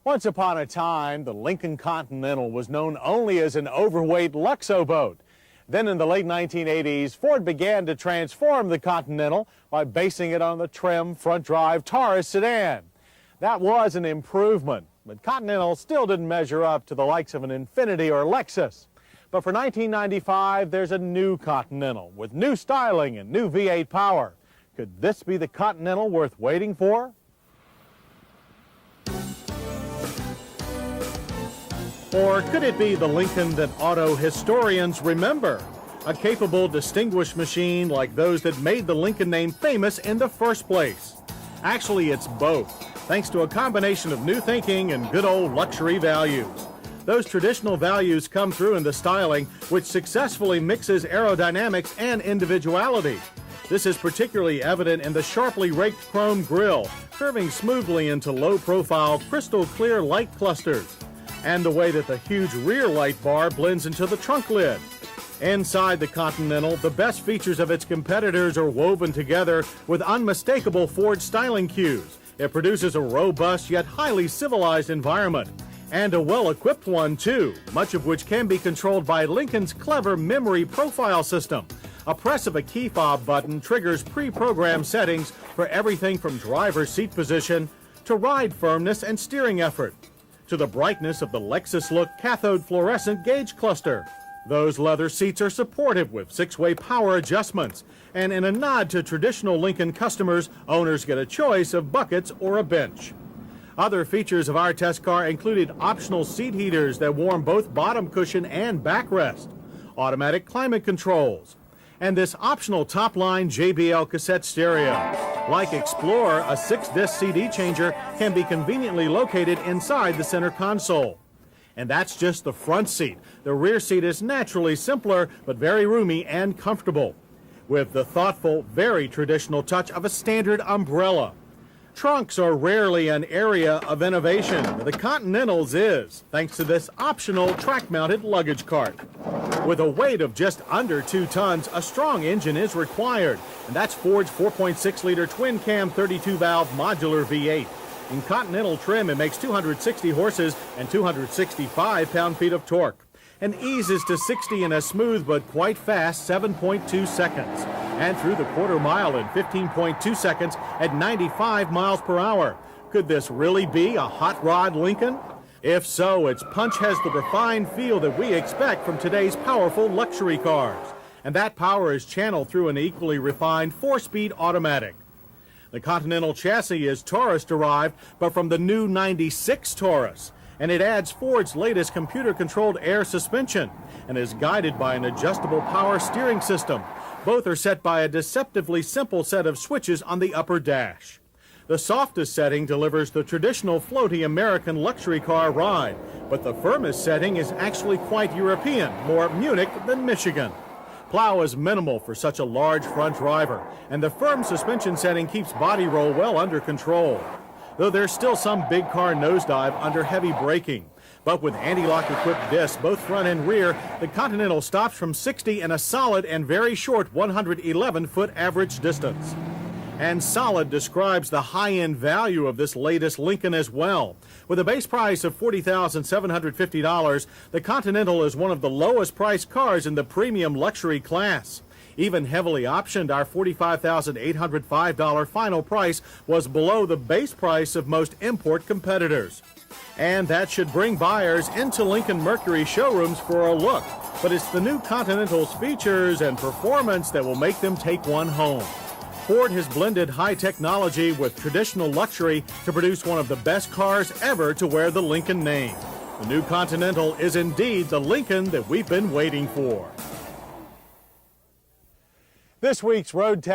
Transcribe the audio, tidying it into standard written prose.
Once upon a time, the Lincoln Continental was known only as an overweight Luxo boat. Then in the late 1980s, Ford began to transform the Continental by basing it on the trim front-drive Taurus sedan. That was an improvement, but Continental still didn't measure up to the likes of an Infiniti or Lexus. But for 1995, there's a new Continental with new styling and new V8 power. Could this be the Continental worth waiting for? Or could it be the Lincoln that auto historians remember? A capable, distinguished machine like those that made the Lincoln name famous in the first place. Actually, it's both, thanks to a combination of new thinking and good old luxury values. Those traditional values come through in the styling, which successfully mixes aerodynamics and individuality. This is particularly evident in the sharply raked chrome grille, curving smoothly into low-profile, crystal-clear light clusters, and the way that the huge rear light bar blends into the trunk lid. Inside the Continental, the best features of its competitors are woven together with unmistakable Ford styling cues. It produces a robust yet highly civilized environment, and a well-equipped one too, much of which can be controlled by Lincoln's clever memory profile system. A press of a key fob button triggers pre-programmed settings for everything from driver's seat position to ride firmness and steering effort, to the brightness of the Lexus-look cathode fluorescent gauge cluster. Those leather seats are supportive with 6-way power adjustments, and in a nod to traditional Lincoln customers, owners get a choice of buckets or a bench. Other features of our test car included optional seat heaters that warm both bottom cushion and backrest, automatic climate controls, and this optional top-line JBL cassette stereo. Like Explorer, a 6-disc CD changer can be conveniently located inside the center console. And that's just the front seat. The rear seat is naturally simpler, but very roomy and comfortable, with the thoughtful, very traditional touch of a standard umbrella. Trunks are rarely an area of innovation, but the Continental's is, thanks to this optional track-mounted luggage cart. With a weight of just under 2 tons, a strong engine is required, and that's Ford's 4.6-liter twin-cam 32-valve modular V8. In Continental trim, it makes 260 horses and 265 pound-feet of torque, and eases to 60 in a smooth but quite fast 7.2 seconds, and through the quarter mile in 15.2 seconds at 95 miles per hour. Could this really be a hot rod Lincoln? If so, its punch has the refined feel that we expect from today's powerful luxury cars, and that power is channeled through an equally refined 4-speed automatic. The Continental chassis is Taurus-derived, but from the new 96 Taurus, and it adds Ford's latest computer-controlled air suspension and is guided by an adjustable power steering system. Both are set by a deceptively simple set of switches on the upper dash. The softest setting delivers the traditional floaty American luxury car ride, but the firmest setting is actually quite European, more Munich than Michigan. Plow is minimal for such a large front driver, and the firm suspension setting keeps body roll well under control, though there's still some big car nosedive under heavy braking. But with anti-lock equipped discs, both front and rear, the Continental stops from 60 in a solid and very short 111-foot average distance. And solid describes the high-end value of this latest Lincoln as well. With a base price of $40,750, the Continental is one of the lowest priced cars in the premium luxury class. Even heavily optioned, our $45,805 final price was below the base price of most import competitors. And that should bring buyers into Lincoln Mercury showrooms for a look. But it's the new Continental's features and performance that will make them take one home. Ford has blended high technology with traditional luxury to produce one of the best cars ever to wear the Lincoln name. The new Continental is indeed the Lincoln that we've been waiting for. This week's Road Test